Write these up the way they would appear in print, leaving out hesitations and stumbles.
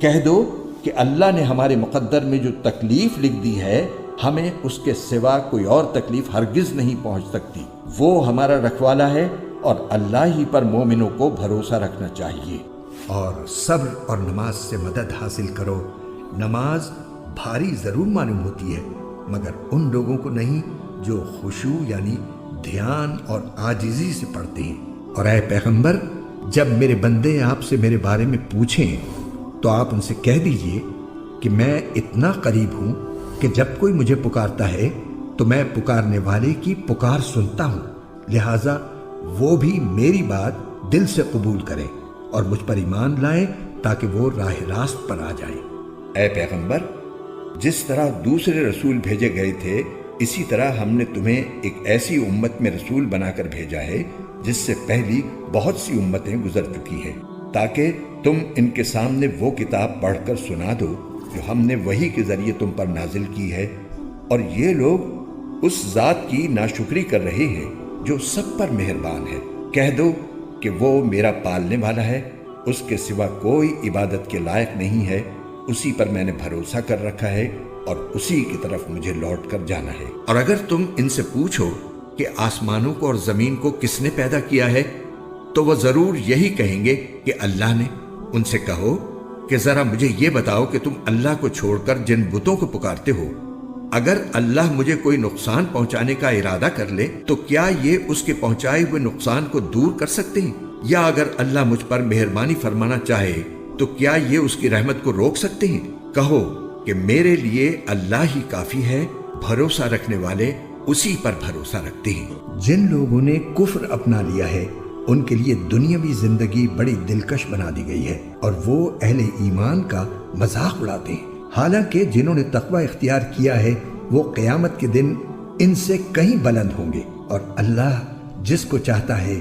کہہ دو کہ اللہ نے ہمارے مقدر میں جو تکلیف لکھ دی ہے ہمیں اس کے سوا کوئی اور تکلیف ہرگز نہیں پہنچ سکتی۔ وہ ہمارا رکھوالا ہے اور اللہ ہی پر مومنوں کو بھروسہ رکھنا چاہیے۔ اور صبر اور نماز سے مدد حاصل کرو۔ نماز بھاری ضرور معلوم ہوتی ہے مگر ان لوگوں کو نہیں جو خشوع یعنی دھیان اور عاجزی سے پڑھتے ہیں۔ اور اے پیغمبر، جب میرے بندے آپ سے میرے بارے میں پوچھیں تو آپ ان سے کہہ دیجئے کہ میں اتنا قریب ہوں کہ جب کوئی مجھے پکارتا ہے تو میں پکارنے والے کی پکار سنتا ہوں، لہٰذا وہ بھی میری بات دل سے قبول کریں اور مجھ پر ایمان لائیں تاکہ وہ راہ راست پر آ جائیں۔ اے پیغمبر، جس طرح دوسرے رسول بھیجے گئے تھے اسی طرح ہم نے تمہیں ایک ایسی امت میں رسول بنا کر بھیجا ہے جس سے پہلی بہت سی امتیں گزر چکی ہیں، تاکہ تم ان کے سامنے وہ کتاب پڑھ کر سنا دو جو ہم نے وحی کے ذریعے تم پر نازل کی ہے، اور یہ لوگ اس ذات کی ناشکری کر رہے ہیں جو سب پر مہربان ہے۔ کہہ دو کہ وہ میرا پالنے والا ہے، اس کے سوا کوئی عبادت کے لائق نہیں ہے، اسی پر میں نے بھروسہ کر رکھا ہے اور اسی کی طرف مجھے لوٹ کر جانا ہے۔ اور اگر تم ان سے پوچھو کہ آسمانوں کو اور زمین کو کس نے پیدا کیا ہے تو وہ ضرور یہی کہیں گے کہ اللہ نے۔ ان سے کہو کہ ذرا مجھے یہ بتاؤ کہ تم اللہ کو چھوڑ کر جن بتوں کو پکارتے ہو، اگر اللہ مجھے کوئی نقصان پہنچانے کا ارادہ کر لے تو کیا یہ اس کے پہنچائے ہوئے نقصان کو دور کر سکتے ہیں؟ یا اگر اللہ مجھ پر مہربانی فرمانا چاہے تو کیا یہ اس کی رحمت کو روک سکتے ہیں؟ کہو کہ میرے لیے اللہ ہی کافی ہے، بھروسہ رکھنے والے اسی پر بھروسہ رکھتے ہیں۔ جن لوگوں نے کفر اپنا لیا ہے ان کے لیے دنیاوی زندگی بڑی دلکش بنا دی گئی ہے اور وہ اہل ایمان کا مذاق اڑاتے ہیں، حالانکہ جنہوں نے تقوی اختیار کیا ہے وہ قیامت کے دن ان سے کہیں بلند ہوں گے، اور اللہ جس کو چاہتا ہے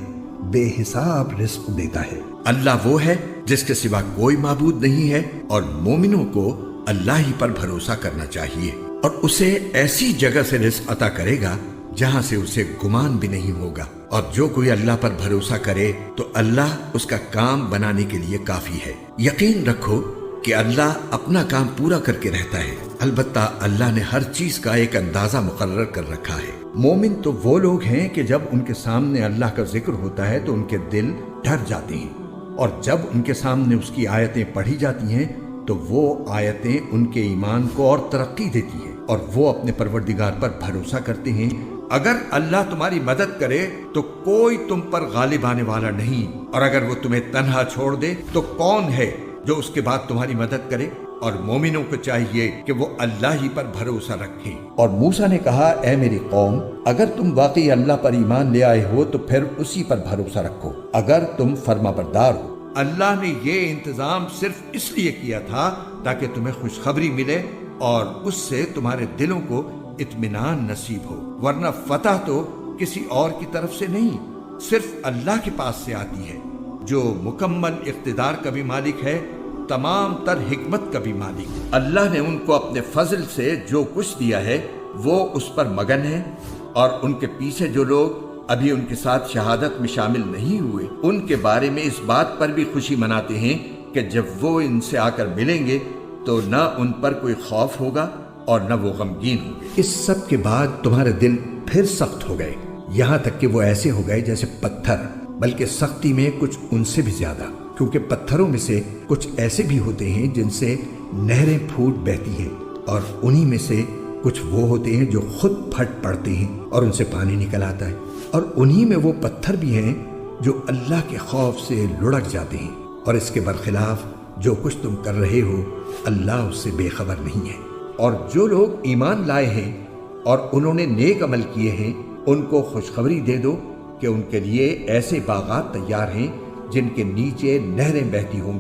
بے حساب رزق دیتا ہے۔ اللہ وہ ہے جس کے سوا کوئی معبود نہیں ہے، اور مومنوں کو اللہ ہی پر بھروسہ کرنا چاہیے، اور اسے ایسی جگہ سے رزق عطا کرے گا جہاں سے اسے گمان بھی نہیں ہوگا، اور جو کوئی اللہ پر بھروسہ کرے تو اللہ اس کا کام بنانے کے لیے کافی ہے۔ یقین رکھو کہ اللہ اپنا کام پورا کر کے رہتا ہے، البتہ اللہ نے ہر چیز کا ایک اندازہ مقرر کر رکھا ہے۔ مومن تو وہ لوگ ہیں کہ جب ان کے سامنے اللہ کا ذکر ہوتا ہے تو ان کے دل ڈر جاتے ہیں، اور جب ان کے سامنے اس کی آیتیں پڑھی جاتی ہیں تو وہ آیتیں ان کے ایمان کو اور ترقی دیتی ہیں، اور وہ اپنے پروردگار پر بھروسہ کرتے ہیں۔ اگر اللہ تمہاری مدد کرے تو کوئی تم پر غالب آنے والا نہیں، اور اگر وہ تمہیں تنہا چھوڑ دے تو کون ہے جو اس کے بعد تمہاری مدد کرے؟ اور مومنوں کو چاہیے کہ وہ اللہ ہی پر بھروسہ رکھیں۔ اور موسیٰ نے کہا، اے میری قوم، اگر تم واقعی اللہ پر ایمان لے آئے ہو تو پھر اسی پر بھروسہ رکھو اگر تم فرما بردار ہو۔ اللہ نے یہ انتظام صرف اس لیے کیا تھا تاکہ تمہیں خوشخبری ملے اور اس سے تمہارے دلوں کو اطمینان نصیب ہو، ورنہ فتح تو کسی اور کی طرف سے نہیں، صرف اللہ کے پاس سے آتی ہے، جو مکمل اقتدار کا بھی مالک ہے، تمام تر حکمت کا بھی مالک۔ اللہ نے ان کو اپنے فضل سے جو کچھ دیا ہے وہ اس پر مگن ہے، اور ان کے پیچھے جو لوگ ابھی ان کے ساتھ شہادت میں شامل نہیں ہوئے ان کے بارے میں اس بات پر بھی خوشی مناتے ہیں کہ جب وہ ان سے آ کر ملیں گے تو نہ ان پر کوئی خوف ہوگا اور نہ وہ غمگین ہوں گے۔ اس سب کے بعد تمہارے دل پھر سخت ہو گئے، یہاں تک کہ وہ ایسے ہو گئے جیسے پتھر، بلکہ سختی میں کچھ ان سے بھی زیادہ، کیونکہ پتھروں میں سے کچھ ایسے بھی ہوتے ہیں جن سے نہریں پھوٹ بہتی ہیں، اور انہی میں سے کچھ وہ ہوتے ہیں جو خود پھٹ پڑتے ہیں اور ان سے پانی نکل آتا ہے، اور انہی میں وہ پتھر بھی ہیں جو اللہ کے خوف سے لڑک جاتے ہیں، اور اس کے برخلاف جو کچھ تم کر رہے ہو اللہ اس سے بے خبر نہیں ہے۔ اور جو لوگ ایمان لائے ہیں اور انہوں نے نیک عمل کیے ہیں ان کو خوشخبری دے دو کہ ان کے لیے ایسے باغات تیار ہیں جن کے نیچے نہریں بہتی ہوں